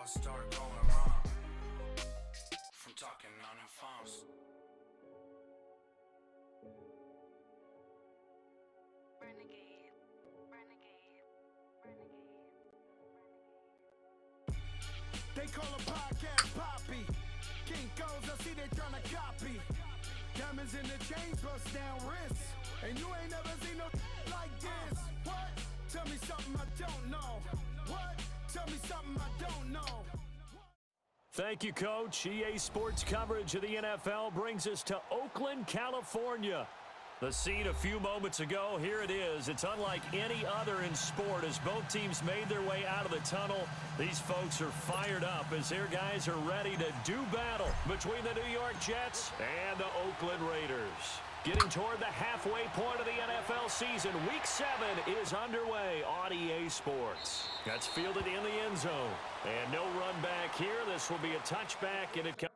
start going wrong from talking on the phones. Renegade, renegade, renegade. They call a podcast Poppy. Kinkos, I see they tryna copy. Diamonds in the chains, bust down wrists. And you ain't never seen no like this. What? Tell me something I don't know. What? Tell me something I don't know. Thank you, Coach. EA Sports coverage of the NFL brings us to Oakland, California. The scene a few moments ago, here it is. It's unlike any other in sport as both teams made their way out of the tunnel. These folks are fired up as their guys are ready to do battle between the New York Jets and the Oakland Raiders. Getting toward the halfway point of the NFL season, Week 7 is underway on EA Sports. That's fielded in the end zone. And no run back here. This will be a touchback, and it comes.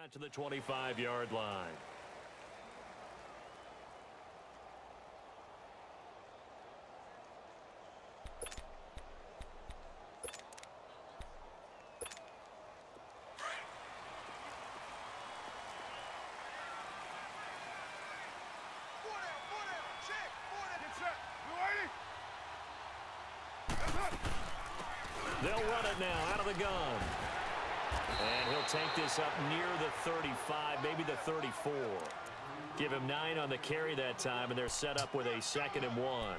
Out to the 25-yard line. They'll run it now out of the gun. And he'll take this up near the 35, maybe the 34. Give him 9 on the carry that time, and they're set up with a 2nd and 1.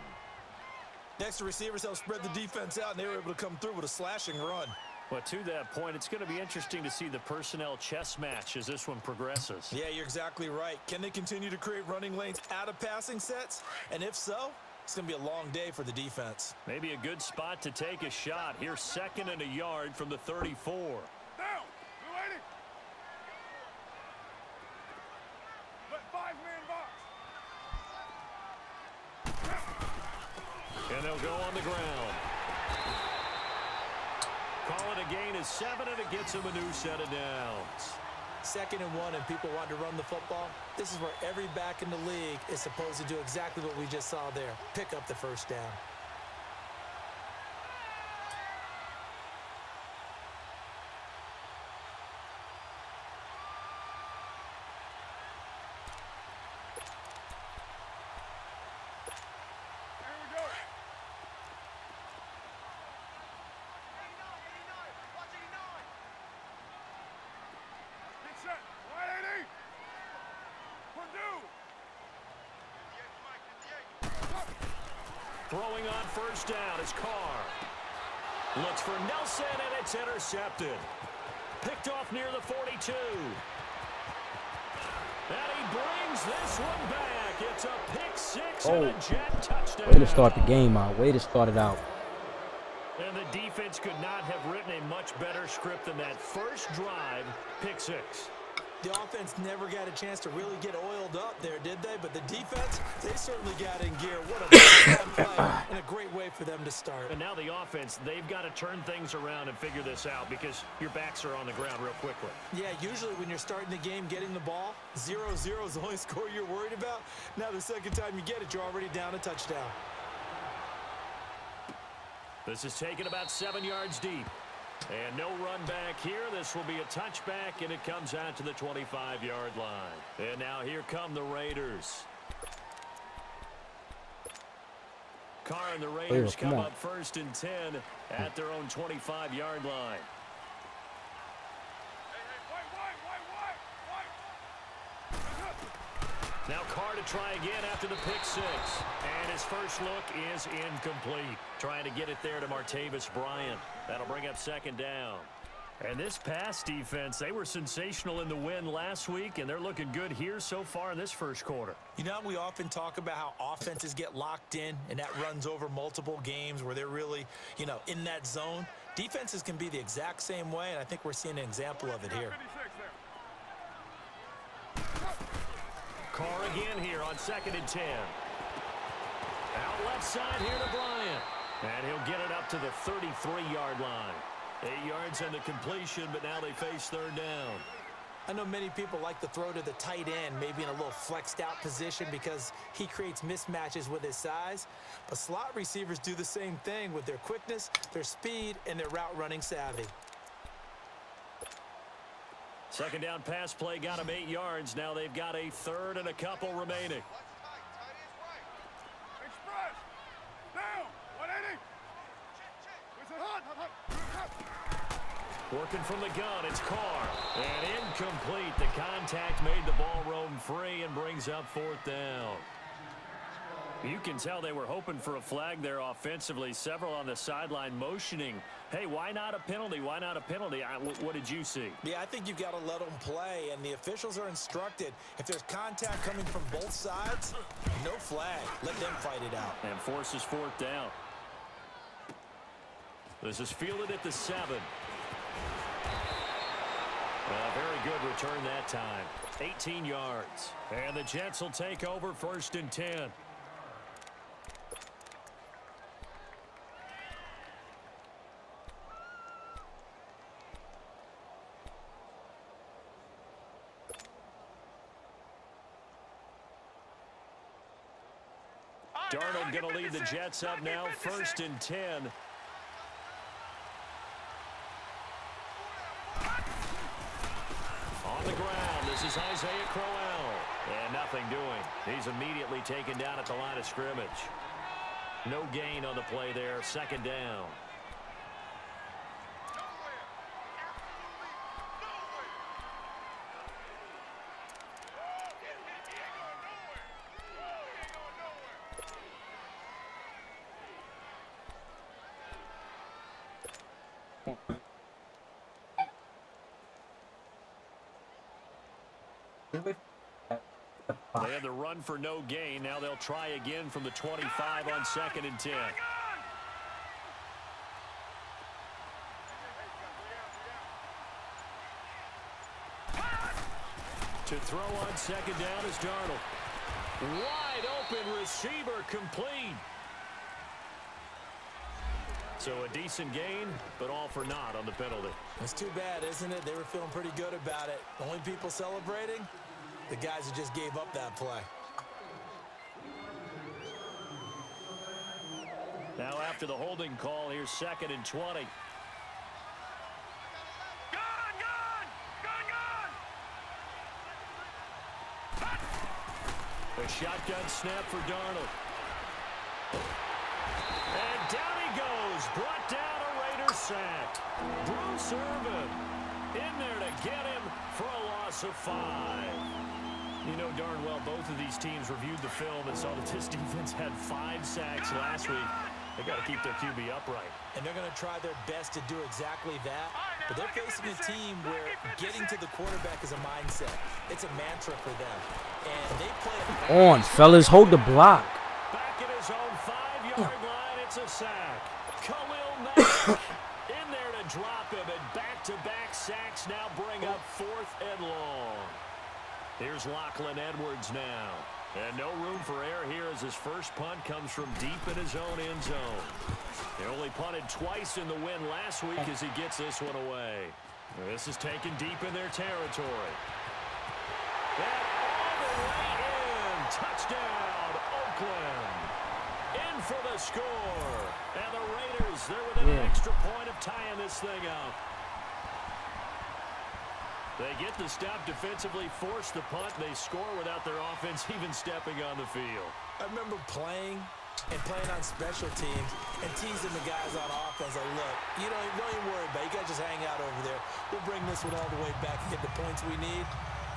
Next, the receivers help spread the defense out, and they were able to come through with a slashing run. Well, to that point, it's going to be interesting to see the personnel chess match as this one progresses. Yeah, you're exactly right. Can they continue to create running lanes out of passing sets? And if so, it's going to be a long day for the defense. Maybe a good spot to take a shot. Here's 2nd and a yard from the 34. And they'll go on the ground. Call it a gain of 7, and it gets him a new set of downs. 2nd and 1, and people want to run the football. This is where every back in the league is supposed to do exactly what we just saw there. Pick up the first down. Throwing on first down is Carr. Looks for Nelson, and it's intercepted. Picked off near the 42. And he brings this one back. It's a pick 6 and a Jet touchdown. Way to start the game out. Way to start it out. And the defense could not have written a much better script than that first drive, pick 6. The offense never got a chance to really get oiled up there, did they? But the defense, they certainly got in gear. What a play and a great way for them to start. And now the offense, they've got to turn things around and figure this out because your backs are on the ground real quickly. Yeah, usually when you're starting the game, getting the ball, 0-0 is the only score you're worried about. Now the second time you get it, you're already down a touchdown. This is taken about 7 yards deep. And no run back here. This will be a touchback, and it comes out to the 25-yard line. And now here come the Raiders. Carr and the Raiders come up 1st and 10 at their own 25-yard line. Now Carr to try again after the pick 6. And his first look is incomplete. Trying to get it there to Martavis Bryant. That'll bring up 2nd down. And this pass defense, they were sensational in the win last week, and they're looking good here so far in this first quarter. You know, we often talk about how offenses get locked in, and that runs over multiple games where they're really, you know, in that zone. Defenses can be the exact same way, and I think we're seeing an example of it here. Carr again here on 2nd and 10. Out left side here to Bryant. And he'll get it up to the 33-yard line. 8 yards on the completion, but now they face 3rd down. I know many people like to throw to the tight end, maybe in a little flexed out position because he creates mismatches with his size. But slot receivers do the same thing with their quickness, their speed, and their route running savvy. 2nd down pass play got him 8 yards. Now they've got a 3rd and a couple remaining. Express! Down! 180! Working from the gun, it's Carr. And incomplete. The contact made the ball roam free and brings up 4th down. You can tell they were hoping for a flag there offensively. Several on the sideline motioning. Hey, why not a penalty? Why not a penalty? What did you see? Yeah, I think you've got to let them play, and the officials are instructed. If there's contact coming from both sides, no flag. Let them fight it out. And forces 4th down. This is fielded at the 7. Very good return that time. 18 yards. And the Jets will take over 1st and 10. Darnold going to lead the Jets up now, 1st and 10. On the ground, this is Isaiah Crowell. And nothing doing. He's immediately taken down at the line of scrimmage. No gain on the play there, 2nd down. They had the run for no gain. Now they'll try again from the 25 on 2nd and 10. To throw on 2nd down is Darnold. Wide open receiver, complete. So a decent gain, but all for naught on the penalty. It's too bad, isn't it? They were feeling pretty good about it. The only people celebrating, the guys who just gave up that play. Now after the holding call, here's 2nd and 20. A shotgun snap for Darnold. And down he goes. Brought down a Raider sack. Bruce Irvin in there to get him for a loss of 5. You know darn well both of these teams reviewed the film and saw that this defense had 5 sacks last week. They got to keep their QB upright. And they're going to try their best to do exactly that. But they're facing a team where getting to the quarterback is a mindset. It's a mantra for them. And they play on, fellas. Hold the block. Back at his own 5-yard line, it's a sack. Khalil Mack in there to drop him. And back-to-back sacks now bring up 4th and long. Here's Lachlan Edwards now. And no room for error here as his first punt comes from deep in his own end zone. They only punted twice in the win last week as he gets this one away. This is taken deep in their territory. And all the way in. Touchdown, Oakland. In for the score. And the Raiders, they're within an extra point of tying this thing up. They get the stop defensively, force the punt. They score without their offense even stepping on the field. I remember playing on special teams and teasing the guys on offense. Like, look, don't even worry about it. You guys just hang out over there. We'll bring this one all the way back and get the points we need.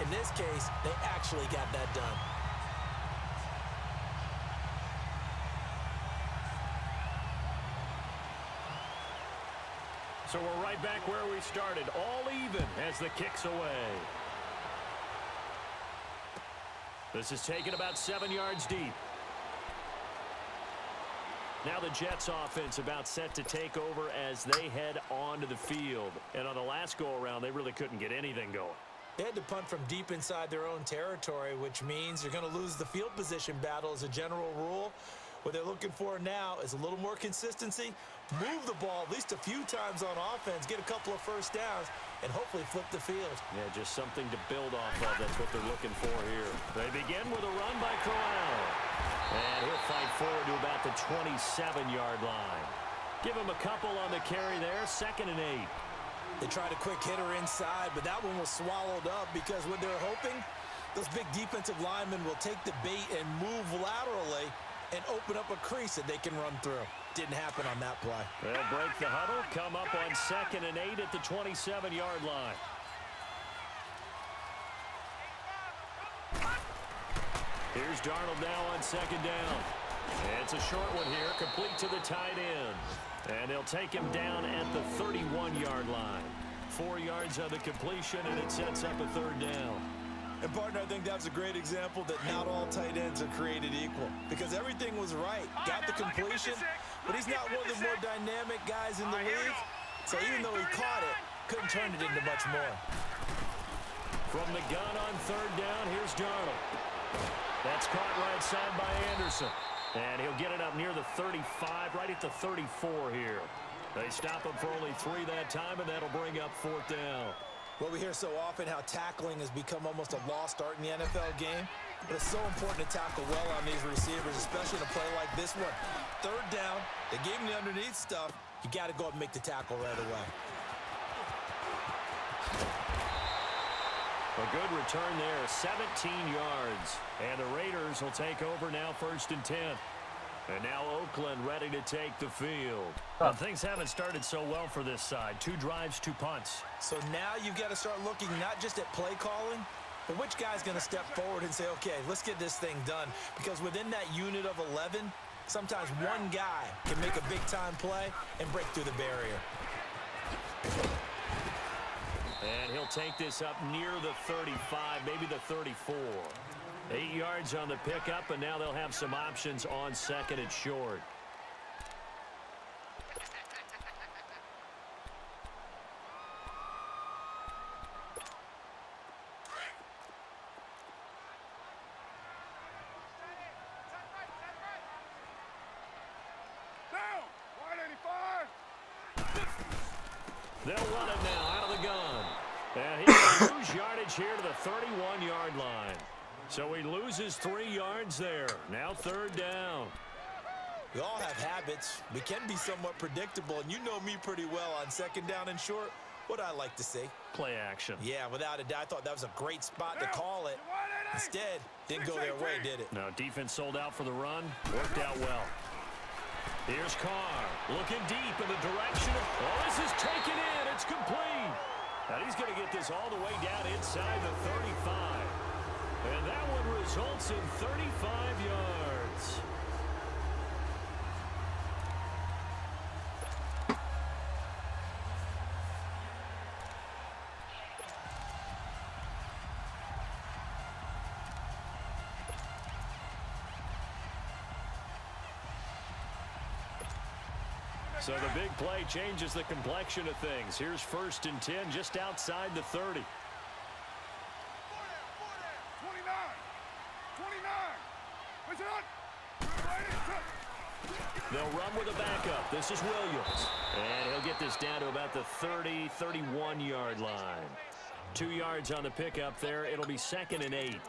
In this case, they actually got that done. So we're right right back where we started, all even as the kick's away. This is taken about 7 yards deep. Now the Jets offense about set to take over as they head onto the field. And on the last go-around, they really couldn't get anything going. They had to punt from deep inside their own territory, which means you're going to lose the field position battle as a general rule. What they're looking for now is a little more consistency, move the ball at least a few times on offense, get a couple of first downs, and hopefully flip the field. Yeah, just something to build off of. That's what they're looking for here. They begin with a run by Corral. And he'll fight forward to about the 27-yard line. Give him a couple on the carry there, 2nd and 8. They tried a quick hitter inside, but that one was swallowed up because what they're hoping, those big defensive linemen will take the bait and move laterally and open up a crease that they can run through. Didn't happen on that play. They'll break the huddle, come up on 2nd and 8 at the 27-yard line. Here's Darnold now on 2nd down. It's a short one here, complete to the tight end. And they'll take him down at the 31-yard line. 4 yards on the completion, and it sets up a 3rd down. And, partner, I think that's a great example that not all tight ends are created equal. Because everything was right. Got the completion, but he's not one of the more dynamic guys in the league. So even though he caught it, couldn't turn it into much more. From the gun on 3rd down, here's Darnold. That's caught right side by Anderson. And he'll get it up near the 35, right at the 34 here. They stop him for only 3 that time, and that'll bring up 4th down. Well, we hear so often how tackling has become almost a lost art in the NFL game. But it's so important to tackle well on these receivers, especially in a play like this one. 3rd down, they gave him the underneath stuff. You got to go up and make the tackle right away. A good return there, 17 yards. And the Raiders will take over now, 1st and 10. And now Oakland ready to take the field. But things haven't started so well for this side. 2 drives, 2 punts. So now you've got to start looking not just at play calling, but which guy's going to step forward and say, okay, let's get this thing done. Because within that unit of 11, sometimes one guy can make a big-time play and break through the barrier. And he'll take this up near the 35, maybe the 34. 8 yards on the pickup, and now they'll have some options on 2nd and short. They'll run it now out of the gun. And he will lose yardage here to the 31-yard line. So he loses 3 yards there. Now 3rd down. We all have habits. We can be somewhat predictable, and you know me pretty well on 2nd down and short. What I like to see. Play action. Yeah, without a doubt, I thought that was a great spot to call it. Instead, didn't go their way, did it? No, defense sold out for the run. Worked out well. Here's Carr, looking deep in the direction of, oh, this is taken in, it's complete. And he's going to get this all the way down inside the 35. And that one results in 35 yards. So the big play changes the complexion of things. Here's 1st and 10 just outside the 30. 29. Push it on. They'll run with a backup. This is Williams. And he'll get this down to about the 30, 31-yard line. 2 yards on the pickup there. It'll be 2nd and 8.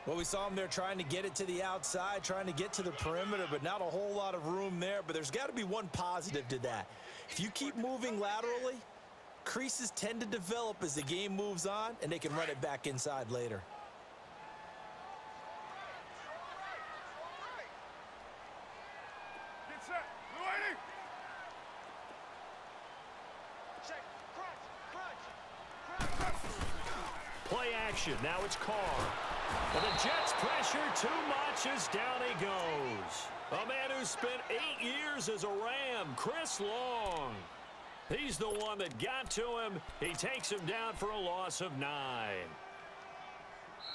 Well, we saw him there trying to get it to the outside, trying to get to the perimeter, but not a whole lot of room there. But there's got to be one positive to that. If you keep moving laterally, creases tend to develop as the game moves on, and they can run it back inside later. Get set. Blue 80. Check. Crunch. Play action. Now it's Carr. And the Jets pressure too much as down he goes. A man who spent 8 years as a Ram, Chris Long. He's the one that got to him. He takes him down for a loss of 9.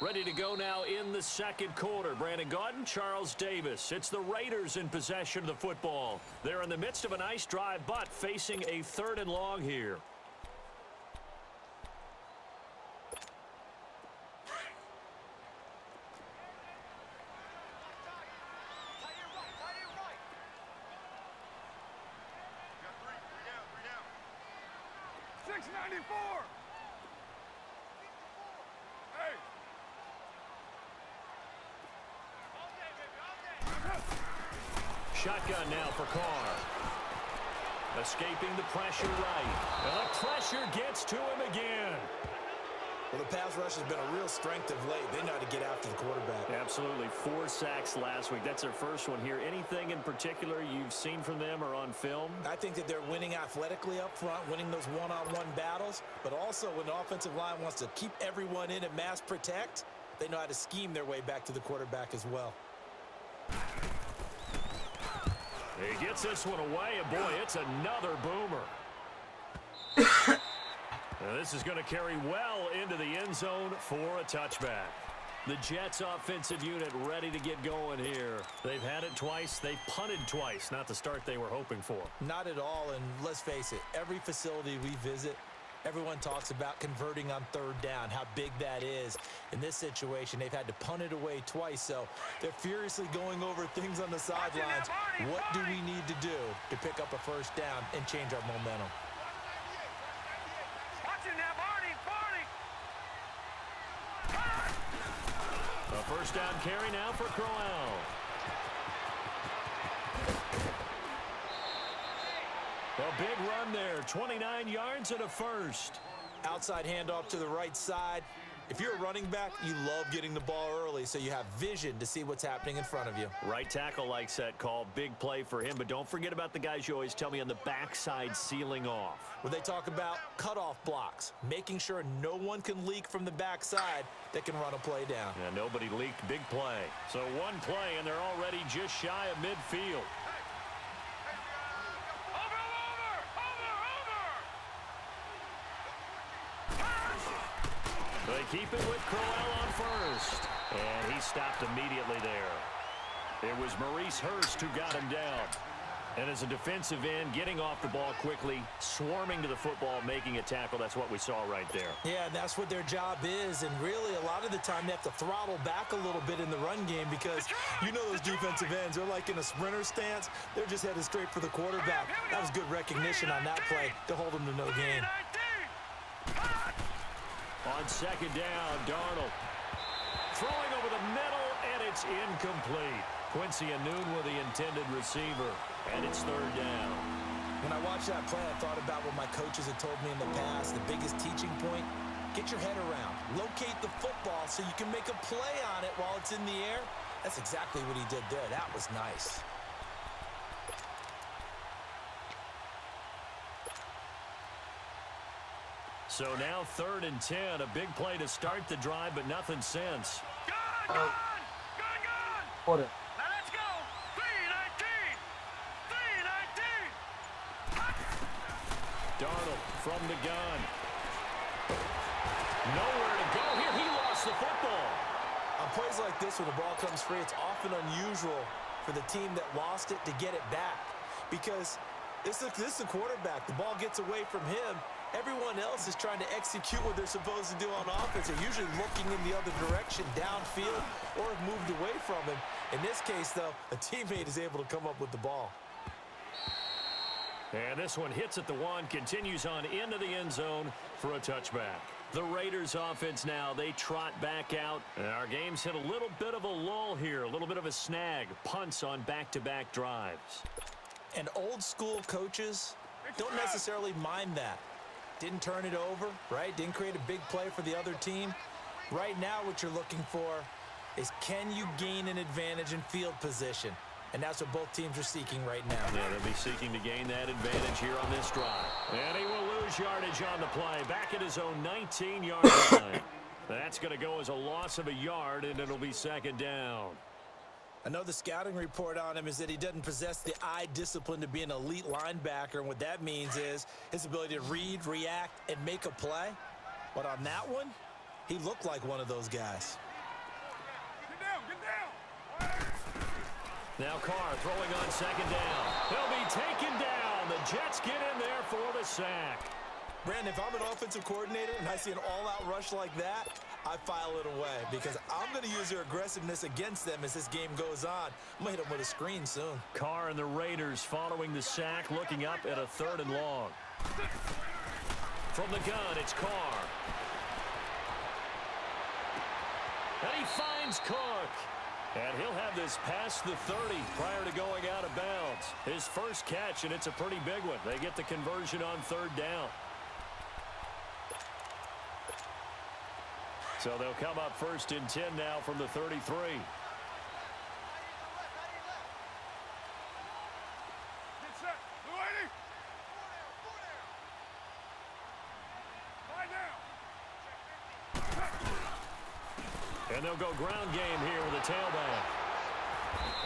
Ready to go now in the second quarter. Brandon Gaudin, Charles Davis. It's the Raiders in possession of the football. They're in the midst of a nice drive, but facing a 3rd and long here. Shotgun now for Carr. Escaping the pressure right. And the pressure gets to him again. Well, the pass rush has been a real strength of late. They know how to get after the quarterback. Absolutely. 4 sacks last week. That's their first one here. Anything in particular you've seen from them or on film? I think that they're winning athletically up front, winning those one-on-one battles, but also when the offensive line wants to keep everyone in and mass protect, they know how to scheme their way back to the quarterback as well. He gets this one away, and boy, it's another boomer. Now, this is going to carry well into the end zone for a touchback. The Jets offensive unit ready to get going here. They've had it twice. They've punted twice. Not the start they were hoping for. Not at all, and let's face it, every facility we visit, everyone talks about converting on 3rd down, how big that is. In this situation, they've had to punt it away twice, so they're furiously going over things on the sidelines. What do we need to do to pick up a 1st down and change our momentum? A 1st down carry now for Crowell. A big run there, 29 yards and a 1st. Outside handoff to the right side. If you're a running back, you love getting the ball early so you have vision to see what's happening in front of you. Right tackle likes that call. Big play for him, but don't forget about the guys you always tell me on the backside sealing off. Where they talk about cutoff blocks, making sure no one can leak from the backside that can run a play down. Yeah, nobody leaked. Big play. So 1 play, and they're already just shy of midfield. They keep it with Crowell on 1st. And he stopped immediately there. It was Maurice Hurst who got him down. And as a defensive end, getting off the ball quickly, swarming to the football, making a tackle, that's what we saw right there. Yeah, that's what their job is. And really, a lot of the time, they have to throttle back a little bit in the run game because you know those defensive ends, they're like in a sprinter stance. They're just headed straight for the quarterback. That was good recognition on that play to hold them to no gain. On 2nd down, Darnold throwing over the middle, and it's incomplete. Quincy Anunwa, the intended receiver, and it's 3rd down. When I watched that play, I thought about what my coaches had told me in the past. The biggest teaching point, get your head around. Locate the football so you can make a play on it while it's in the air. That's exactly what he did there. That was nice. So now 3rd and 10, a big play to start the drive, but nothing since. Gone! Quarter. Now let's go! 3-19! 3-19! Darnold from the gun. Nowhere to go here. He lost the football. On plays like this, when the ball comes free, it's often unusual for the team that lost it to get it back. Because this is the quarterback. The ball gets away from him. Everyone else is trying to execute what they're supposed to do on offense. They're usually looking in the other direction, downfield, or have moved away from him. In this case, though, a teammate is able to come up with the ball. And this one hits at the 1, continues on into the end zone for a touchback. The Raiders offense now, they trot back out. And our game's hit a little bit of a lull here, a little bit of a snag. Punts on back-to-back drives. And old school coaches don't necessarily mind that. Didn't turn it over, right? Didn't create a big play for the other team. Right now, what you're looking for is, can you gain an advantage in field position? And that's what both teams are seeking right now. Yeah, they'll be seeking to gain that advantage here on this drive. And he will lose yardage on the play. Back at his own 19-yard line. That's going to go as a loss of a yard, and it'll be 2nd down. I know the scouting report on him is that he doesn't possess the eye discipline to be an elite linebacker, and what that means is his ability to read, react, and make a play. But on that one, he looked like one of those guys. Get down, get down. Now Carr throwing on second down. He'll be taken down. The Jets get in there for the sack. Brandon, if I'm an offensive coordinator and I see an all-out rush like that, I file it away because I'm going to use their aggressiveness against them as this game goes on. I'm going to hit them with a screen soon. Carr and the Raiders following the sack, looking up at a 3rd and long. From the gun, it's Carr. And he finds Cook. And he'll have this past the 30 prior to going out of bounds. His first catch, and it's a pretty big one. They get the conversion on 3rd down. So they'll come up 1st and 10 now from the 33. Get set. Blue 80. Lie down. And they'll go ground game here with a tailback.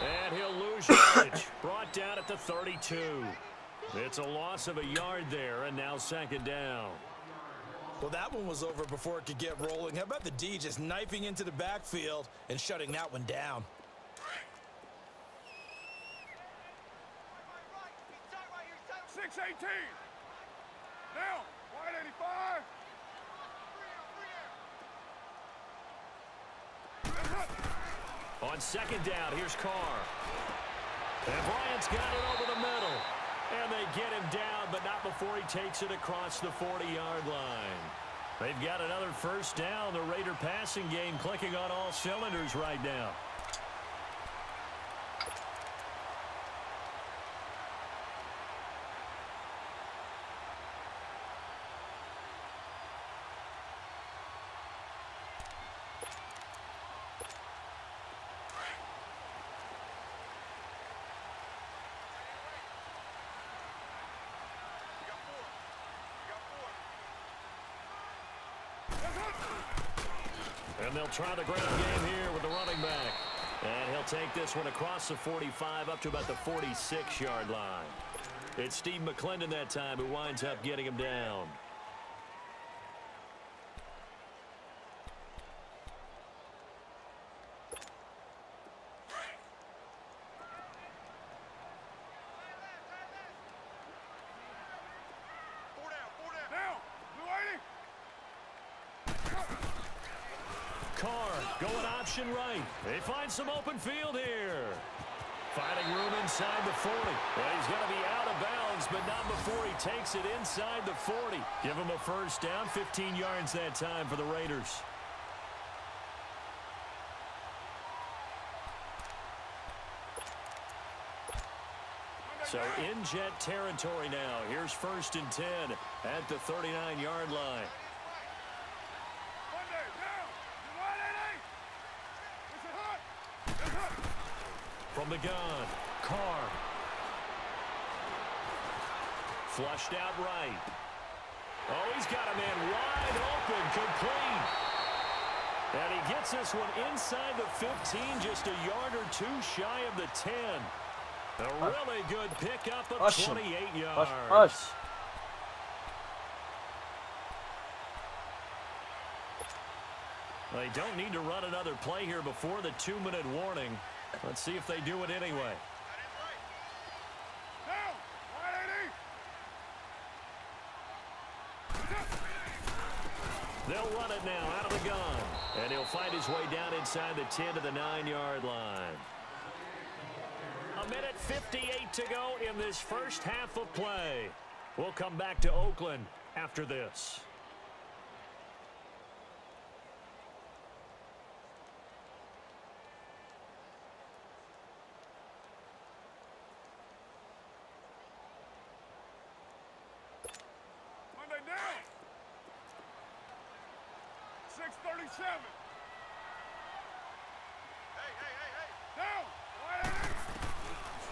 And he'll lose yardage. Brought down at the 32. It's a loss of a yard there, and now 2nd down. Well, that one was over before it could get rolling. How about the D just knifing into the backfield and shutting that one down? 6-18. Now, wide 85. On 2nd down, here's Carr. And Bryant's got it over the middle. And they get him down, but not before he takes it across the 40-yard line. They've got another 1st down. The Raider passing game clicking on all cylinders right now. And they'll try the ground game here with the running back. And he'll take this one across the 45 up to about the 46-yard line. It's Steve McClendon that time who winds up getting him down. Going option right. They find some open field here. Finding room inside the 40. Well, he's going to be out of bounds, but not before he takes it inside the 40. Give him a 1st down, 15 yards that time for the Raiders. So in Jet territory now. Here's 1st and 10 at the 39-yard line. From the gun, Carr. Flushed out right. Oh, he's got a man wide open, complete. And he gets this one inside the 15, just a yard or two shy of the 10. A really good pickup of 28 yards. They don't need to run another play here before the 2-minute warning. Let's see if they do it anyway. They'll run it now out of the gun. And he'll find his way down inside the 10 to the 9-yard line. 1:58 to go in this first half of play. We'll come back to Oakland after this. Monday down. 6:37. Down.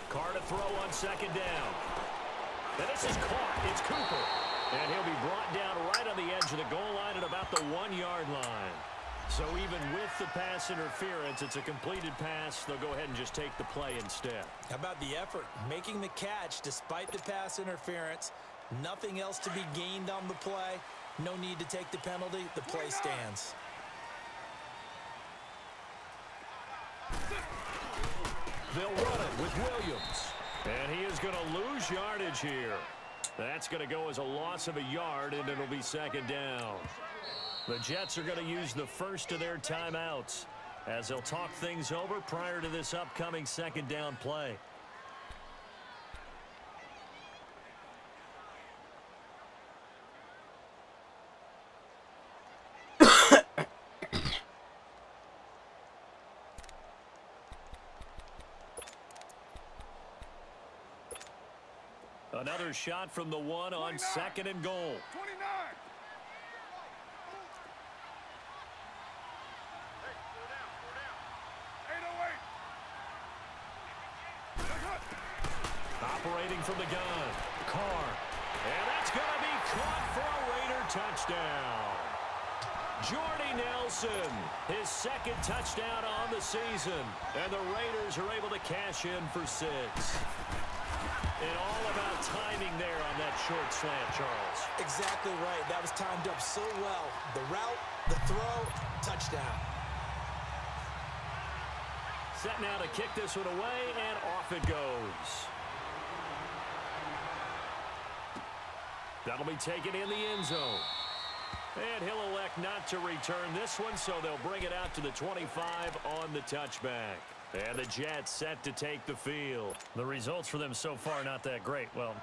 Carr to throw on 2nd down. And this is caught. It's Cooper. And he'll be brought down right on the edge of the goal line at about the 1-yard line. So even with the pass interference, it's a completed pass. They'll go ahead and just take the play instead. How about the effort? Making the catch despite the pass interference. Nothing else to be gained on the play. No need to take the penalty. The play stands. They'll run it with Williams. And he is going to lose yardage here. That's going to go as a loss of a yard, and it'll be second down. The Jets are going to use the first of their timeouts as they'll talk things over prior to this upcoming second down play. Another shot from the one on 29. second and goal. 29. Hey, slow down, slow down. 808. Operating from the gun. Carr. And that's going to be caught for a Raider touchdown. Jordy Nelson, his second touchdown on the season. And the Raiders are able to cash in for 6. And all about timing there on that short slant, Charles. Exactly right. That was timed up so well. The route, the throw, touchdown. Set now to kick this one away, and off it goes. That'll be taken in the end zone. And he'll elect not to return this one, so they'll bring it out to the 25 on the touchback. And the Jets set to take the field. The results for them so far not that great. Well,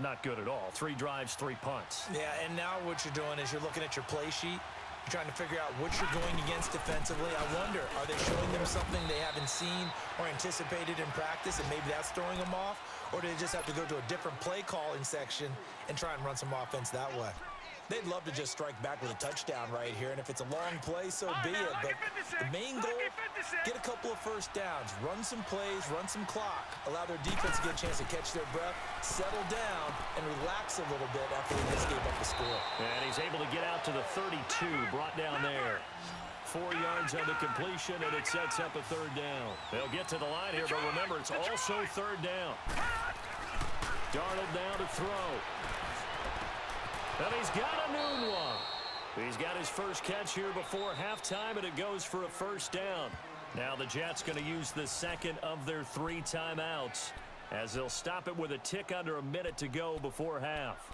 not good at all. 3 drives, 3 punts. Yeah, and now what you're doing is you're looking at your play sheet. You're trying to figure out what you're going against defensively. I wonder, are they showing them something they haven't seen or anticipated in practice, and maybe that's throwing them off? Or do they just have to go to a different play calling section and try and run some offense that way? They'd love to just strike back with a touchdown right here, and if it's a long play, so be it. But the main goal, get a couple of first downs, run some plays, run some clock, allow their defense to get a chance to catch their breath, settle down, and relax a little bit after they just gave up the score. And he's able to get out to the 32, brought down there. 4 yards on the completion, and it sets up a third down. They'll get to the line here, but remember, it's also third down. Darnold now to throw. And he's got a noon one. He's got his first catch here before halftime, and it goes for a first down. Now the Jets going to use the second of their 3 timeouts as they'll stop it with a tick under a minute to go before half.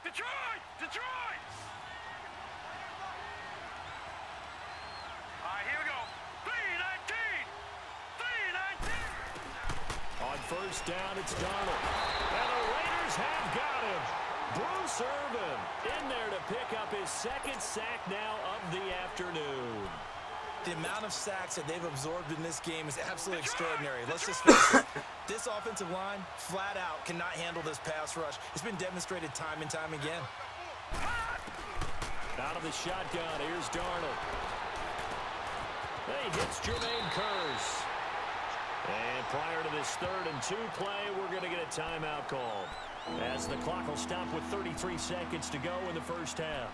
Detroit! Detroit! All right, here we go. 3-19! 3-19! On first down, it's Darnold. And the Raiders have got him. Bruce Irvin in there to pick up his second sack now of the afternoon. The amount of sacks that they've absorbed in this game is absolutely extraordinary. Let's just face it. This offensive line, flat out, cannot handle this pass rush. It's been demonstrated time and time again. Out of the shotgun, here's Darnold. He hits Jermaine Kearse. And prior to this 3rd and 2 play, we're going to get a timeout call, as the clock will stop with 33 seconds to go in the first half.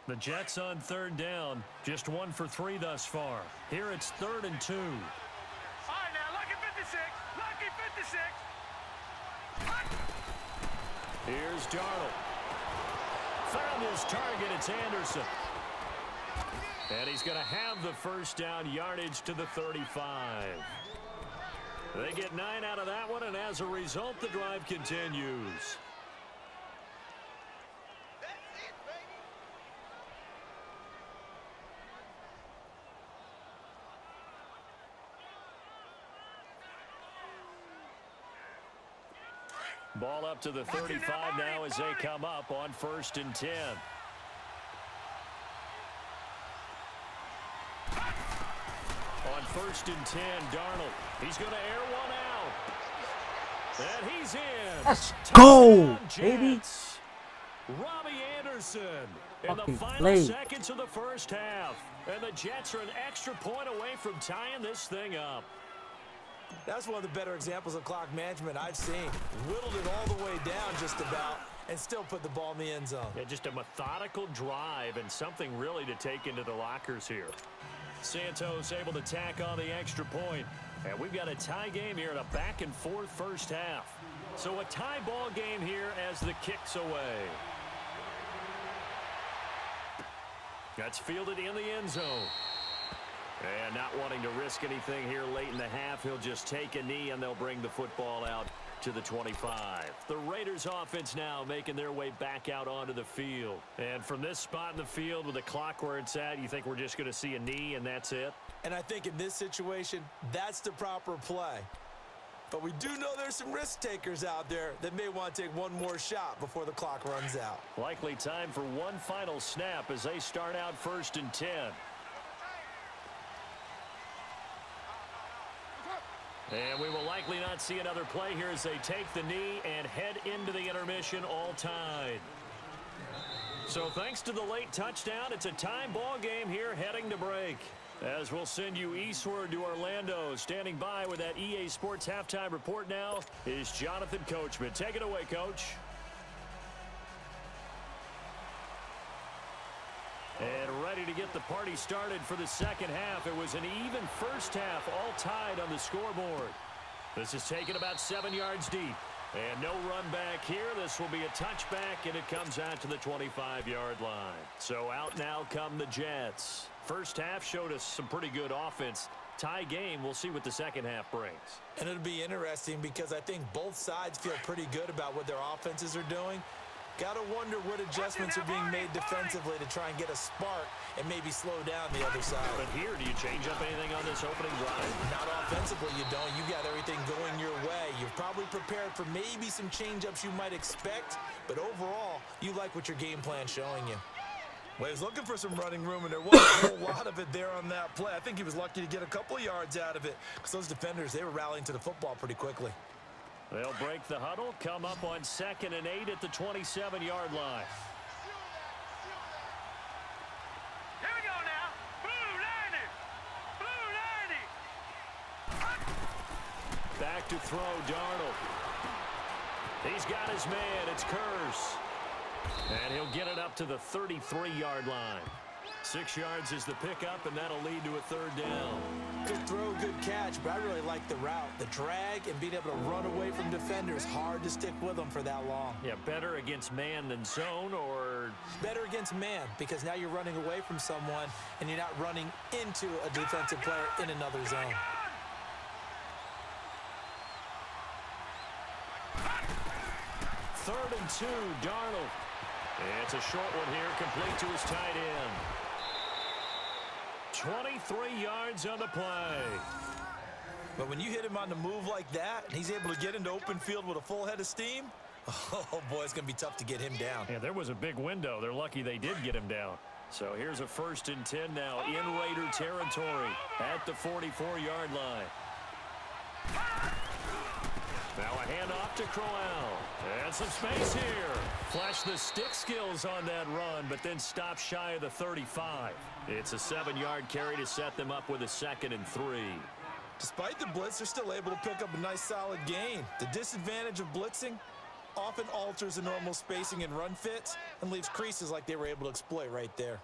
The Jets on 3rd down, just 1 for 3 thus far. Here it's 3rd and 2. All right, now, lucky 56. Lucky 56. Here's Darnold. Found his target. It's Anderson. And he's going to have the first down, yardage to the 35. They get 9 out of that one, and as a result, the drive continues. Ball up to the 35 now as they come up on 1st and 10. On 1st and 10, Darnold. He's going to air one out. And he's in. Let's go, baby. Robbie Anderson in the Fucking final play. seconds of the first half. And the Jets are an extra point away from tying this thing up. That's one of the better examples of clock management I've seen. Whittled it all the way down just about and still put the ball in the end zone. Yeah, just a methodical drive and something really to take into the lockers here. Santos able to tack on the extra point. And we've got a tie game here in a back-and-forth first half. So a tie ball game here as the kick's away. That's fielded in the end zone. And not wanting to risk anything here late in the half, he'll just take a knee and they'll bring the football out to the 25. The Raiders offense now making their way back out onto the field. And from this spot in the field with the clock where it's at, you think we're just going to see a knee and that's it? And I think in this situation, that's the proper play. But we do know there's some risk takers out there that may want to take one more shot before the clock runs out. Likely time for one final snap as they start out 1st and 10. And we will likely not see another play here as they take the knee and head into the intermission all tied. So thanks to the late touchdown, it's a tie ball game here heading to break. As we'll send you eastward to Orlando. Standing by with that EA Sports halftime report now is Jonathan Coachman. Take it away, Coach. And ready to get the party started for the second half. It was an even first half, all tied on the scoreboard. This is taken about 7 yards deep. And no run back here. This will be a touchback, and it comes out to the 25-yard line. So out now come the Jets. First half showed us some pretty good offense. Tie game, we'll see what the second half brings. And it'll be interesting because I think both sides feel pretty good about what their offenses are doing. Got to wonder what adjustments are being made defensively to try and get a spark and maybe slow down the other side. But here, do you change up anything on this opening drive? Not offensively, you don't. You got everything going your way. You're probably prepared for maybe some change-ups you might expect, but overall, you like what your game plan's showing you. Well, he was looking for some running room, and there wasn't a whole lot of it there on that play. I think he was lucky to get a couple of yards out of it because those defenders, they were rallying to the football pretty quickly. They'll break the huddle, come up on 2nd and 8 at the 27-yard line. Here we go now. Blue 90. Blue 90. Back to throw, Darnold. He's got his man. It's Curse. And he'll get it up to the 33-yard line. 6 yards is the pickup, and that'll lead to a 3rd down. Good throw, good catch, but I really like the route. The drag and being able to run away from defenders, hard to stick with them for that long. Yeah, better against man than zone, or? Better against man, because now you're running away from someone, and you're not running into a defensive player in another zone. Third and 2, Darnold. It's a short one here, complete to his tight end. 23 yards on the play. But when you hit him on the move like that, and he's able to get into open field with a full head of steam, oh, boy, it's going to be tough to get him down. Yeah, there was a big window. They're lucky they did get him down. So here's a 1st and 10 now in Raider territory at the 44-yard line. Now a handoff to Crowell. And some space here. Flash the stick skills on that run, but then stop shy of the 35. It's a 7-yard carry to set them up with a 2nd and 3. Despite the blitz, they're still able to pick up a nice solid gain. The disadvantage of blitzing often alters the normal spacing and run fits and leaves creases like they were able to exploit right there.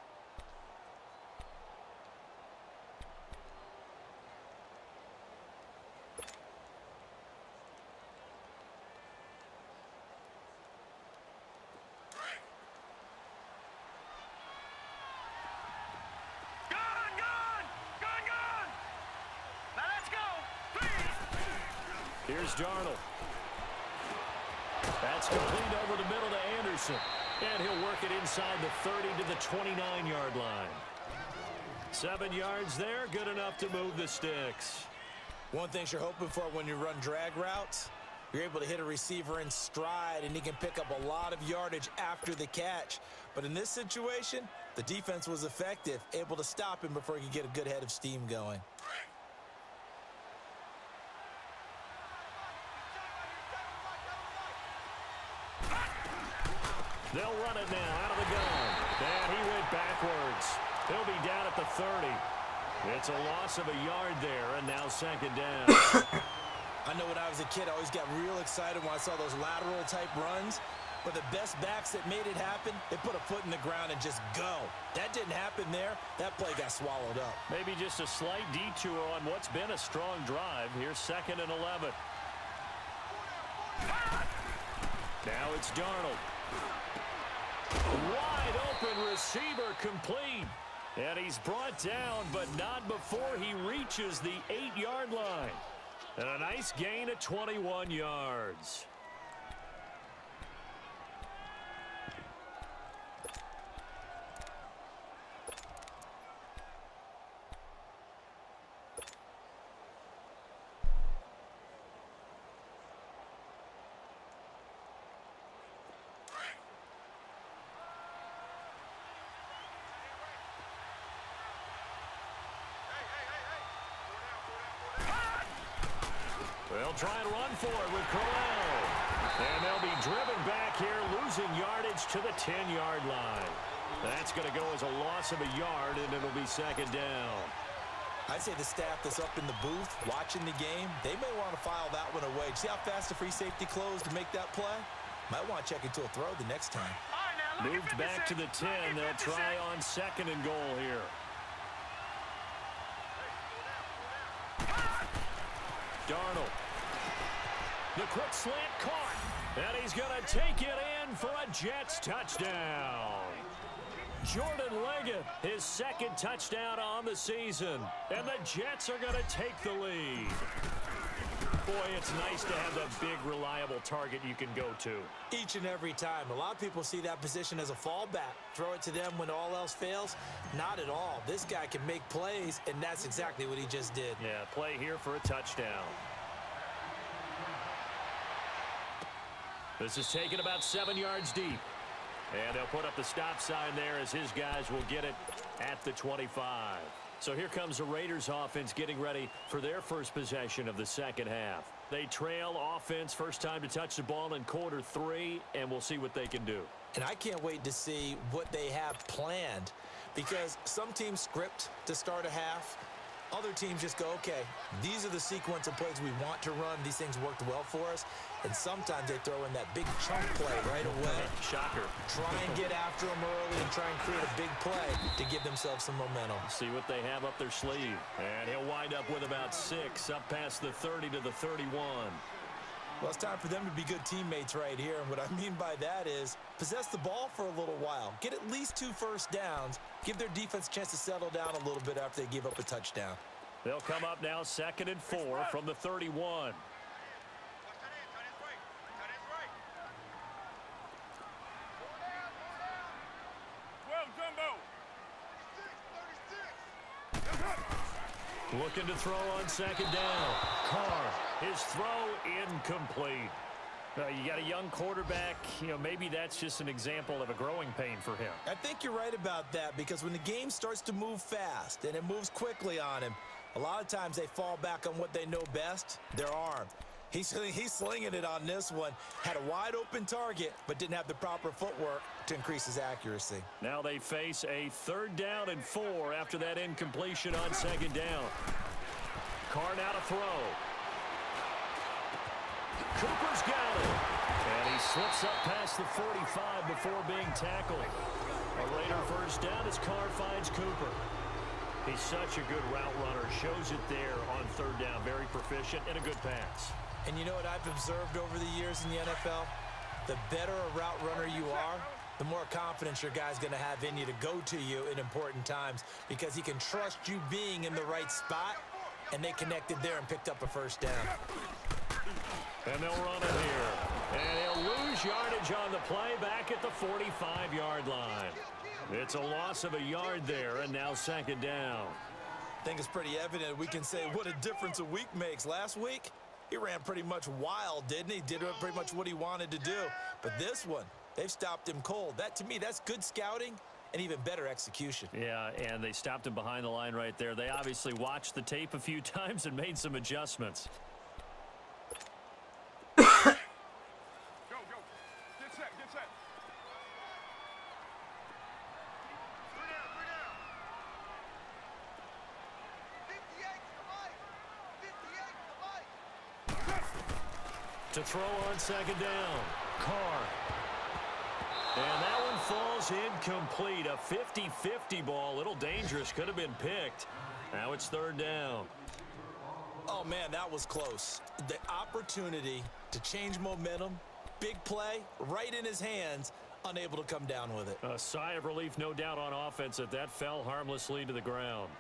Here's Darnold. That's complete over the middle to Anderson. And he'll work it inside the 30 to the 29-yard line. 7 yards there, good enough to move the sticks. One thing you're hoping for when you run drag routes, You're able to hit a receiver in stride, and he can pick up a lot of yardage after the catch. But in this situation, the defense was effective, able to stop him before he could get a good head of steam going. They'll run it now out of the gun. And he went backwards. He'll be down at the 30. It's a loss of a yard there, and now second down. I know when I was a kid, I always got real excited when I saw those lateral-type runs. But the best backs that made it happen, they put a foot in the ground and just go. That didn't happen there. That play got swallowed up. Maybe just a slight detour on what's been a strong drive. Here's 2nd and 11. Now it's Darnold. Wide open receiver complete. And he's brought down, but not before he reaches the 8-yard line. And a nice gain of 21 yards. They'll try and run for it with Crowell. And they'll be driven back here, losing yardage to the 10-yard line. That's going to go as a loss of a yard, and it'll be second down. I'd say the staff that's up in the booth watching the game, they may want to file that one away. See how fast the free safety closed to make that play? Might want to check into a throw the next time. Moved back to the 10. They'll try on 2nd and goal here. Darnold. The quick slant caught. And he's going to take it in for a Jets touchdown. Jordan Leggett, his 2nd touchdown on the season. And the Jets are going to take the lead. Boy, it's nice to have that big, reliable target you can go to. Each and every time. A lot of people see that position as a fallback. Throw it to them when all else fails. Not at all. This guy can make plays, and that's exactly what he just did. Yeah, play here for a touchdown. This is taken about 7 yards deep. And they'll put up the stop sign there as his guys will get it at the 25. So here comes the Raiders offense getting ready for their first possession of the second half. They trail offense, first time to touch the ball in quarter 3, and we'll see what they can do. And I can't wait to see what they have planned, because some teams script to start a half. Other teams just go, okay, these are the sequence of plays we want to run. These things worked well for us. And sometimes they throw in that big chunk play right away. Shocker. Try and get after them early and try and create a big play to give themselves some momentum. See what they have up their sleeve. And he'll wind up with about 6 up past the 30 to the 31. Well, it's time for them to be good teammates right here. And what I mean by that is possess the ball for a little while. Get at least 2 first downs. Give their defense a chance to settle down a little bit after they give up a touchdown. They'll come up now 2nd and 4 from the 31. Looking to throw on 2nd down. Carr, his throw incomplete. You got a young quarterback, maybe that's just an example of a growing pain for him. I think you're right about that, because when the game starts to move fast and it moves quickly on him, a lot of times they fall back on what they know best, their arm. He's slinging it on this one. Had a wide open target, but didn't have the proper footwork to increase his accuracy. Now they face a 3rd down and 4 after that incompletion on 2nd down. Carr now to throw. Cooper's got it. And he slips up past the 45 before being tackled. A Raider first down as Carr finds Cooper. He's such a good route runner. Shows it there on 3rd down. Very proficient and a good pass. And you know what I've observed over the years in the NFL? The better a route runner you are, the more confidence your guy's going to have in you to go to you in important times, because he can trust you being in the right spot, and they connected there and picked up a first down. And they'll run it here. And he'll lose yardage on the play back at the 45-yard line. It's a loss of a yard there, and now 2nd down. I think it's pretty evident we can say what a difference a week makes. Last week, He ran pretty much wild, didn't he? Did pretty much what he wanted to do. But this one, they've stopped him cold. That, to me, that's good scouting and even better execution. Yeah, and they stopped him behind the line right there. They obviously watched the tape a few times and made some adjustments. Go, go. Get set, get set. Three down, three down. 58 to the light. 58 to the light. To throw on second down, Carr. And that one falls incomplete. A 50-50 ball. A little dangerous. Could have been picked. Now it's third down. Oh, man, that was close. The opportunity to change momentum, big play, right in his hands, unable to come down with it. A sigh of relief, no doubt, on offense that fell harmlessly to the ground.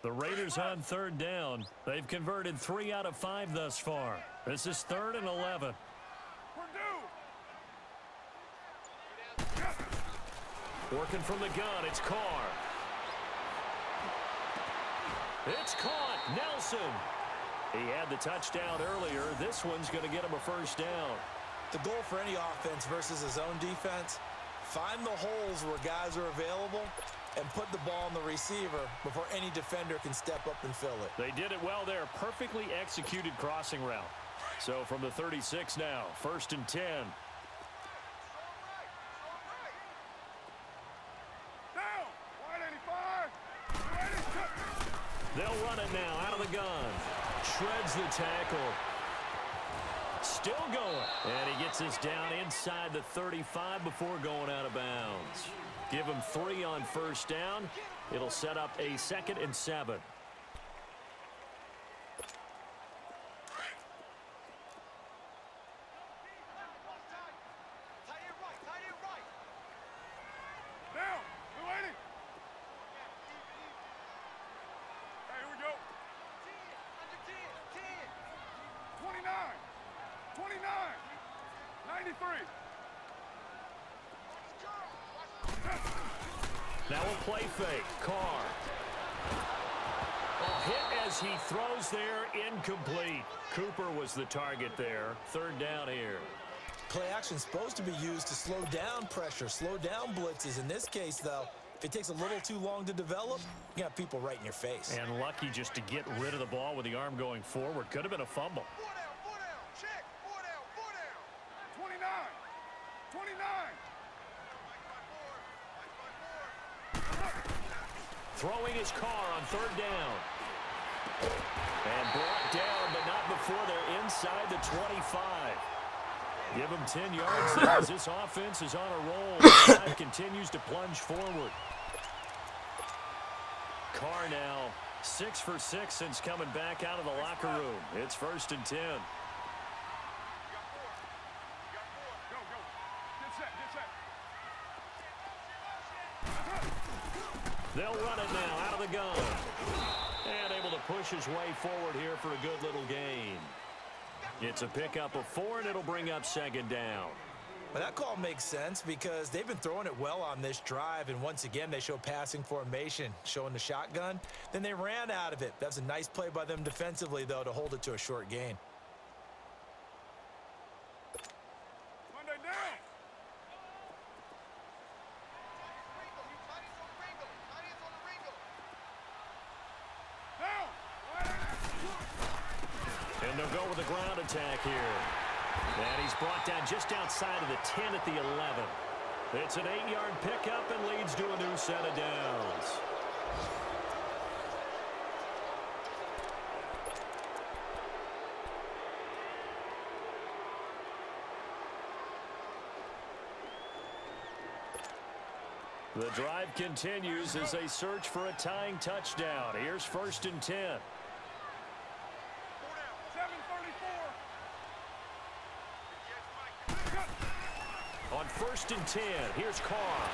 The Raiders on third down. They've converted 3 out of 5 thus far. This is 3rd and 11. We're due. Working from the gun, it's Carr. It's caught. Nelson. He had the touchdown earlier. This one's going to get him a first down. The goal for any offense versus his own defense, find the holes where guys are available and put the ball on the receiver before any defender can step up and fill it. They did it well there. Perfectly executed crossing route. So from the 36 now, 1st and 10. Down. 185. They'll run it now out of the gun. Shreds the tackle. Still going. And he gets this down inside the 35 before going out of bounds. Give him 3 on first down. It'll set up a 2nd and 7. Down. 280. Hey, here we go. 29. 29. 93. Now a play fake. Carr. A hit as he throws there, incomplete. Cooper was the target there. 3rd down here. Play action is supposed to be used to slow down pressure, slow down blitzes. In this case, though, if it takes a little too long to develop, you got people right in your face. And lucky just to get rid of the ball with the arm going forward. Could have been a fumble. 4 down, check. 4 down, 4 down. 29. 29. Throwing his Carr on 3rd down. And brought down, but not before they're inside the 25. Give him 10 yards there as this offense is on a roll. The drive continues to plunge forward. Carr now 6 for 6 since coming back out of the locker room. It's 1st and 10. Go. Get set, get set. They'll run it now out of the gun. And able to push his way forward here for a good little gain. It's a pickup of 4, and it'll bring up 2nd down. Well, that call makes sense because they've been throwing it well on this drive, and once again, they show passing formation, showing the shotgun. Then they ran out of it. That's a nice play by them defensively, though, to hold it to a short gain. Monday down. Down. And they'll go with a ground attack here. And he's brought down just outside of the 10 at the 11. It's an 8-yard pickup and leads to a new set of downs. The drive continues as they search for a tying touchdown. Here's 1st and 10. 734. On 1st and 10, here's Carr.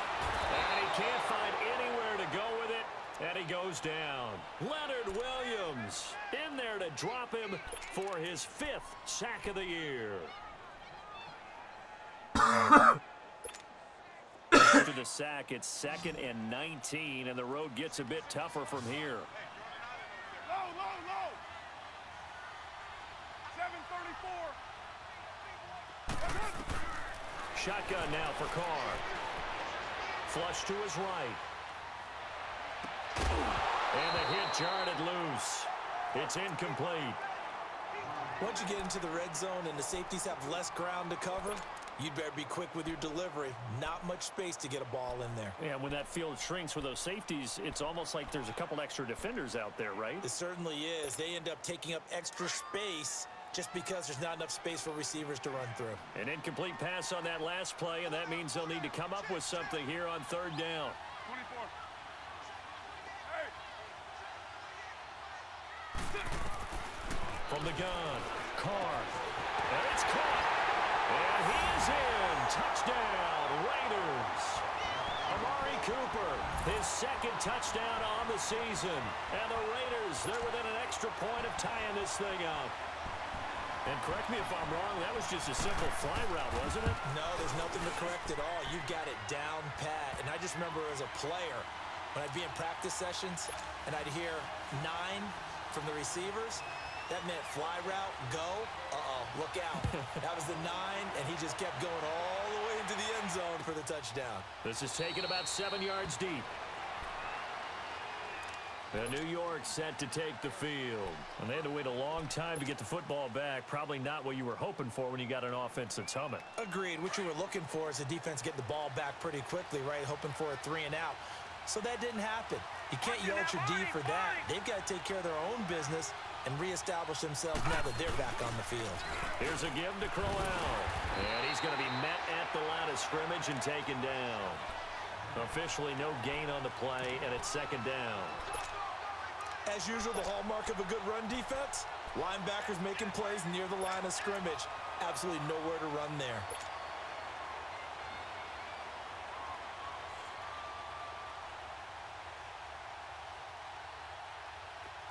And he can't find anywhere to go with it, and he goes down. Leonard Williams in there to drop him for his 5th sack of the year. After the sack, it's 2nd and 19, and the road gets a bit tougher from here. Low, low, low. 7:34. Shotgun now for Carr. Flush to his right. And the hit jarred it loose. It's incomplete. Once you get into the red zone and the safeties have less ground to cover, you'd better be quick with your delivery. Not much space to get a ball in there. Yeah, when that field shrinks with those safeties, it's almost like there's a couple extra defenders out there, right? It certainly is. They end up taking up extra space just because there's not enough space for receivers to run through. An incomplete pass on that last play, and that means they'll need to come up with something here on 3rd down. 24. From the gun, Carr. And it's caught. And he is in. Touchdown, Raiders. Amari Cooper, his 2nd touchdown on the season. And the Raiders, they're within an extra point of tying this thing up. And correct me if I'm wrong, that was just a simple fly route, wasn't it? No, there's nothing to correct at all. You got it down pat. And I just remember as a player, when I'd be in practice sessions and I'd hear 9 from the receivers, that meant fly route, go, look out. That was the 9, and he just kept going all the way into the end zone for the touchdown. This is taken about 7 yards deep. And New York set to take the field. And they had to wait a long time to get the football back. Probably not what you were hoping for when you got an offense that's humming. Agreed. What you were looking for is the defense getting the ball back pretty quickly, right? Hoping for a 3 and out. So that didn't happen. You can't yell at your D for that. They've got to take care of their own business and reestablish themselves now that they're back on the field. Here's a give to Crowell. And he's going to be met at the line of scrimmage and taken down. Officially no gain on the play, and it's 2nd down. As usual, the hallmark of a good run defense, linebackers making plays near the line of scrimmage. Absolutely nowhere to run there.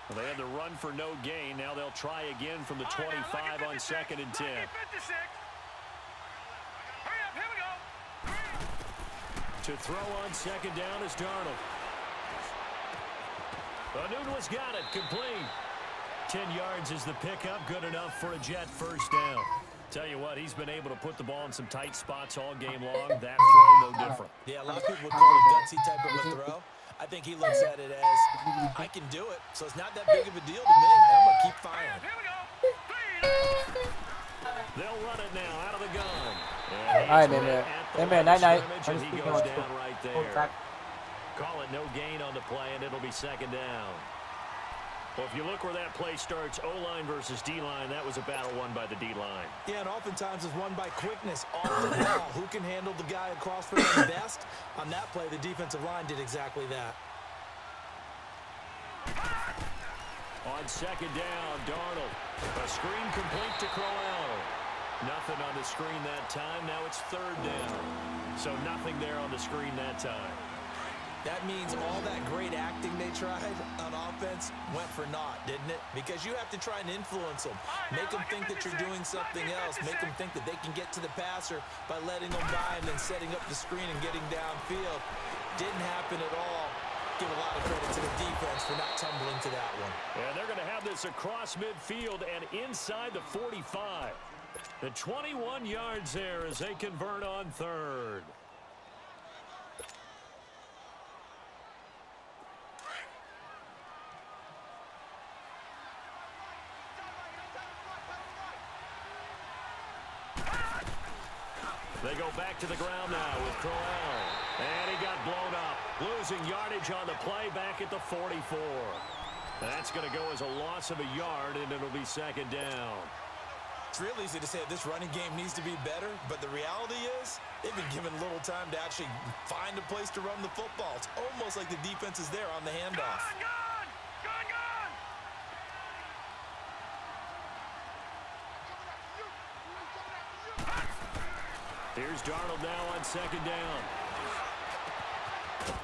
Well, they had the run for no gain. Now they'll try again from the 25 on 2nd and 10. To throw on 2nd down is Darnold. Nunez got it, complete. 10 yards is the pickup, good enough for a Jet 1st down. Tell you what, he's been able to put the ball in some tight spots all game long. That throw, no different. Yeah, a lot of people would call it a gutsy type of a throw. I think he looks at it as, I can do it, so it's not that big of a deal to me. I'm going to keep firing. They'll run it now out of the gun. All right, man. Night. And he goes down right there. Call it no gain on the play, and it'll be 2nd down. Well, if you look where that play starts, O-line versus D-line, that was a battle won by the D-line. Yeah, and oftentimes it's won by quickness off the ball. Who can handle the guy across from them best? On that play, the defensive line did exactly that. On 2nd down, Darnold. A screen complete to Crowell. Nothing on the screen that time. Now it's 3rd down. So nothing there on the screen that time. That means all that great acting they tried on offense went for naught, didn't it? Because you have to try and influence them. Make them think that you're doing something else. Make them think that they can get to the passer by letting them by and then setting up the screen and getting downfield. Didn't happen at all. Give a lot of credit to the defense for not tumbling to that one. And they're going to have this across midfield and inside the 45. The 21 yards there as they convert on 3rd. They go back to the ground now with Crowell. And he got blown up. Losing yardage on the play back at the 44. That's going to go as a loss of a yard, and it'll be 2nd down. It's real easy to say this running game needs to be better, but the reality is they've been given little time to actually find a place to run the football. It's almost like the defense is there on the handoff. Here's Darnold now on 2nd down.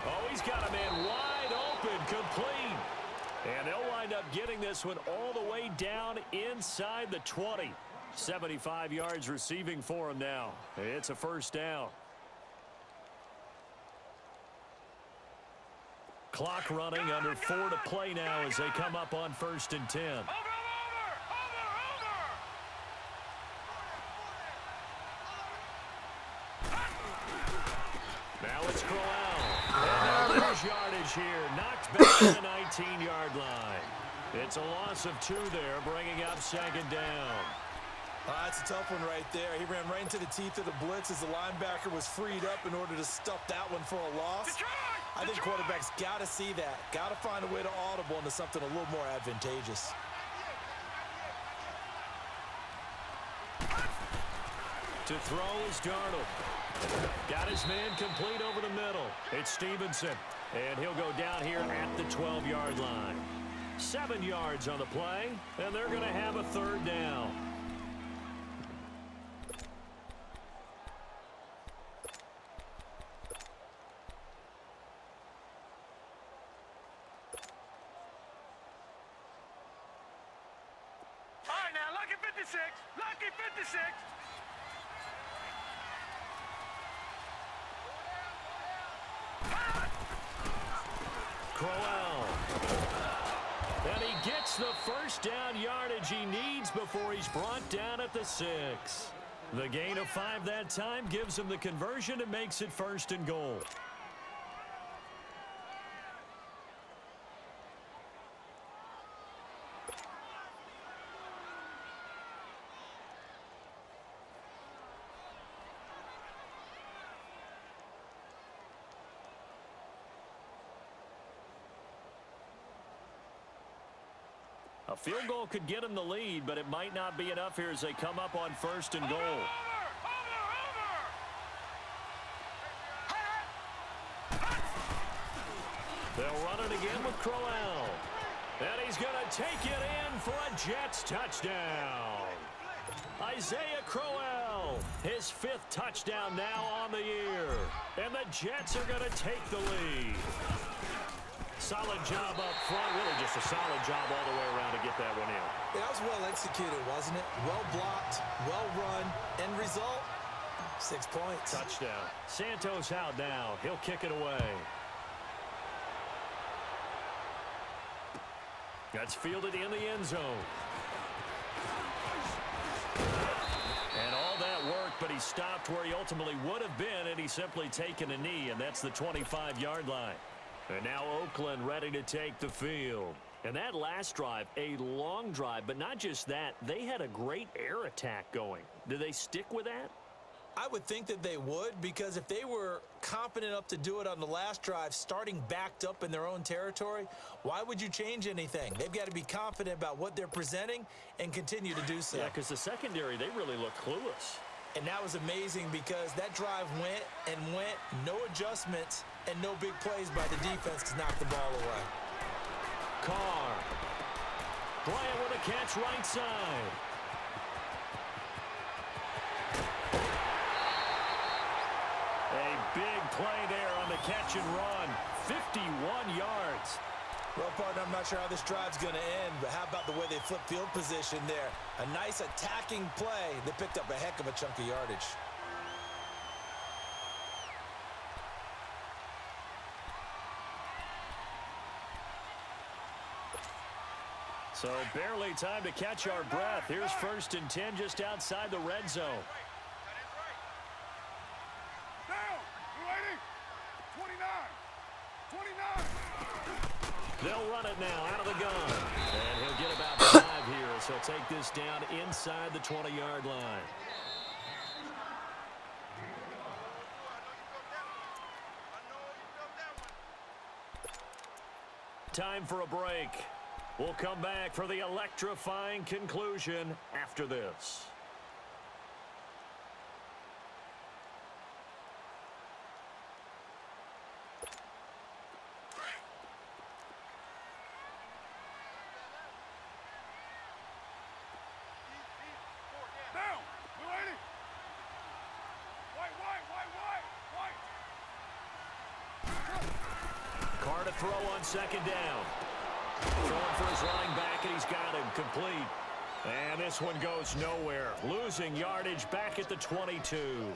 Oh, he's got a man wide open, complete. And they'll wind up getting this one all the way down inside the 20. 75 yards receiving for him now. It's a 1st down. Clock running, under 4 to play now as they come up on 1st and 10. Now it's Crowell. And they'll lose yardage here. Knocked back to the 19-yard line. It's a loss of 2 there, bringing up 2nd down. That's a tough one right there. He ran right into the teeth of the blitz as the linebacker was freed up in order to stuff that one for a loss. I think quarterbacks got to see that. Got to find a way to audible into something a little more advantageous. To throw is Darnold. Got his man complete over the middle. It's Stevenson. And he'll go down here at the 12-yard line. 7 yards on the play, and they're going to have a 3rd down. All right, now, lucky 56. Lucky 56. Crowell. And he gets the 1st down yardage he needs before he's brought down at the 6. The gain of 5 that time gives him the conversion and makes it 1st and goal. A field goal could get him the lead, but it might not be enough here as they come up on 1st and goal. They'll run it again with Crowell. And he's going to take it in for a Jets touchdown. Isaiah Crowell, his 5th touchdown now on the year. And the Jets are going to take the lead. Solid job up front. Really just a solid job all the way around to get that one in. That was well executed, wasn't it? Well blocked, well run. End result, 6 points. Touchdown. Santos out now. He'll kick it away. That's fielded in the end zone. And all that work, but he stopped where he ultimately would have been, and he's simply taken a knee, and that's the 25-yard line. And now Oakland ready to take the field. And that last drive, a long drive, but not just that. They had a great air attack going. Do they stick with that? I would think that they would, because if they were confident enough to do it on the last drive, starting backed up in their own territory, why would you change anything? They've got to be confident about what they're presenting and continue to do so. Yeah, because the secondary, they really look clueless. And that was amazing because that drive went and went, no adjustments, and no big plays by the defense to knock the ball away. Carr. Bryant with a catch right side. A big play there on the catch and run. 51 yards. Well, partner, I'm not sure how this drive's going to end, but how about the way they flipped field position there? A nice attacking play that picked up a heck of a chunk of yardage. So barely time to catch our breath. Here's 1st and 10 just outside the red zone. Down. You ready? 29. 29. They'll run it now out of the gun. And he'll get about 5 here, so take this down inside the 20-yard line. Time for a break. We'll come back for the electrifying conclusion after this. Down. You ready? White. Carr to throw on 2nd down. Throwing for his running back, and he's got him complete. And this one goes nowhere. Losing yardage back at the 22.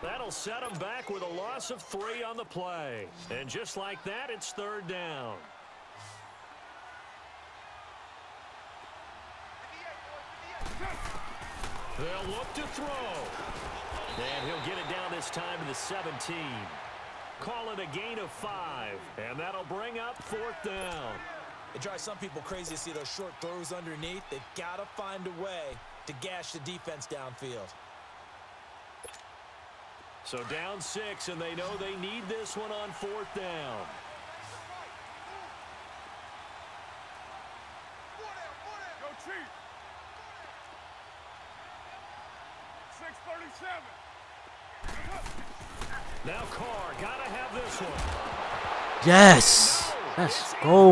That'll set them back with a loss of 3 on the play. And just like that, it's 3rd down. They'll look to throw. And he'll get it down this time to the 17. Call it a gain of 5. And that'll bring up 4th down. It drives some people crazy to see those short throws underneath. They've got to find a way to gash the defense downfield. So down 6, and they know they need this one on 4th down. Go Chief. 6:37. Now Carr, gotta have this one. Yes. Let's go.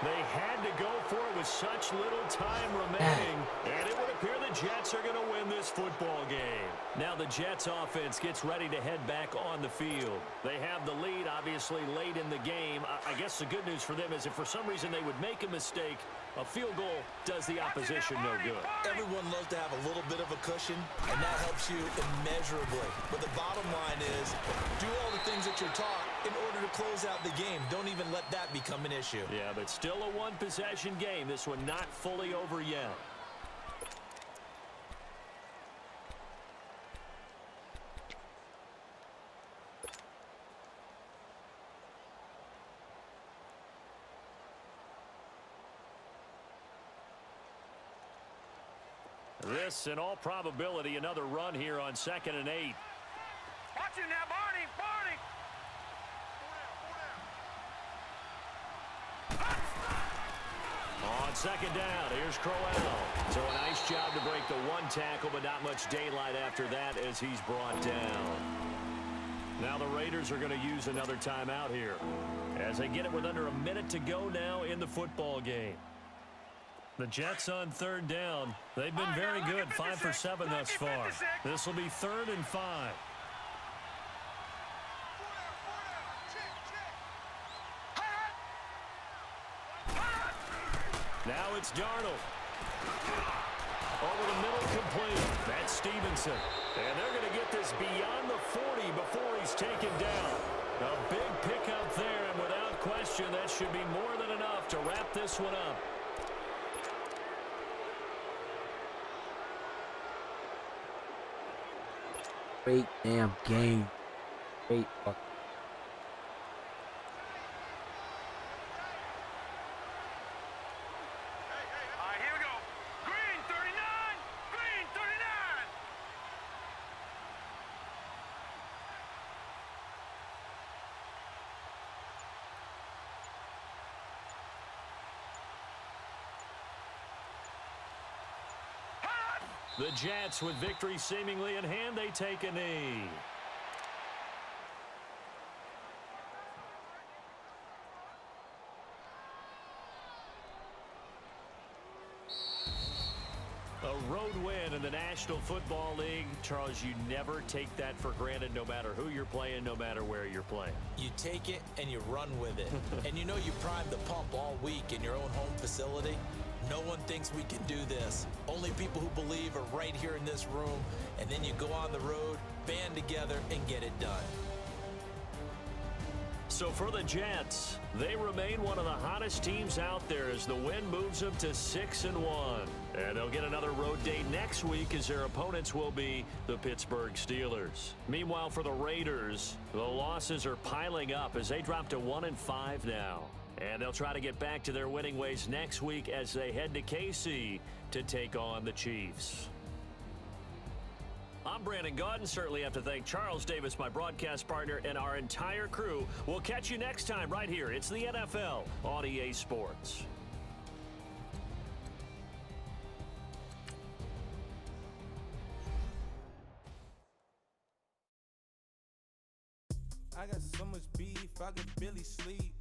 They had to go for it with such little time remaining, and it would appear the Jets are going to win this football game. Now the Jets offense gets ready to head back on the field. They have the lead, obviously, late in the game. I guess the good news for them is if for some reason they would make a mistake, a field goal does the opposition no good. Everyone loves to have a little bit of a cushion, and that helps you immeasurably. But the bottom line is, do all the things that you're taught in order to close out the game. Don't even let that become an issue. Yeah, but still a one-possession game. This one not fully over yet. This, in all probability, another run here on 2nd and 8. Watch it now, Barney. On 2nd down, here's Crowell. So a nice job to break the 1 tackle, but not much daylight after that as he's brought down. Now the Raiders are going to use another timeout here as they get it with under a minute to go now in the football game. The Jets on 3rd down. They've been very good, 5 for 7 thus far. This will be 3rd and 5. Now it's Darnold. Over the middle, complete. That's Stevenson. And they're going to get this beyond the 40 before he's taken down. A big pickup there, and without question, that should be more than enough to wrap this one up. Great damn game. Great fuck. All right, here we go. Green 39. Green 39. The Jets, with victory seemingly in hand, they take a knee. A road win in the National Football League. Charles, you never take that for granted, no matter who you're playing, no matter where you're playing. You take it and you run with it. And you know you primed the pump all week in your own home facility. No one thinks we can do this. Only people who believe are right here in this room. And then you go on the road, band together, and get it done. So for the Jets, they remain one of the hottest teams out there as the win moves them to 6-1. And they'll get another road day next week as their opponents will be the Pittsburgh Steelers. Meanwhile, for the Raiders, the losses are piling up as they drop to 1-5 now. And they'll try to get back to their winning ways next week as they head to KC to take on the Chiefs. I'm Brandon Gaudin. Certainly have to thank Charles Davis, my broadcast partner, and our entire crew. We'll catch you next time right here. It's the NFL on EA Sports. I got so much beef, I could barely sleep.